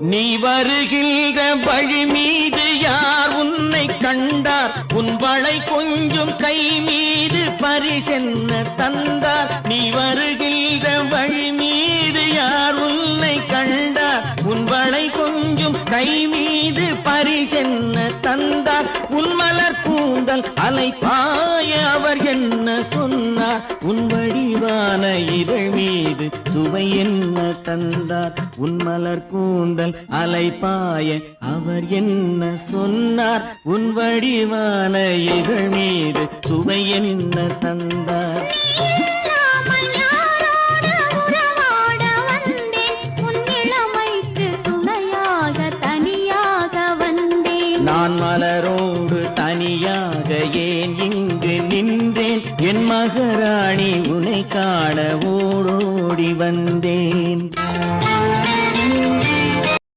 நீ வருகின்ற வழி மீது யார் உன்னை கண்டார்? உன் வளை கொஞ்சம் கை மீது பரிசென்ன தந்தார்? நீ வருகின்ற வழி மீது யார் உன்னை கண்டார்? உன் வளை கொஞ்சம் கை மீது பரிசென்ன தந்தார்? உன் மலர் கூந்தல் அலைப்பாய அவர் என்ன சொன்னார்? உன் வடிவான இதழ் மீது சுவை என்ன தந்தார்? உன் மலர் கூந்தல் அலைப்பாய அவர் என்ன சொன்னார்? உன் வடிவான இதழ் மீது சுவை என்ன தந்தார்? நான் மலரோடு தனியாக ஏன் இங்கு நின்றேன்? என் மகாராணி உன்னை காண ஓடோடி வந்தேன்.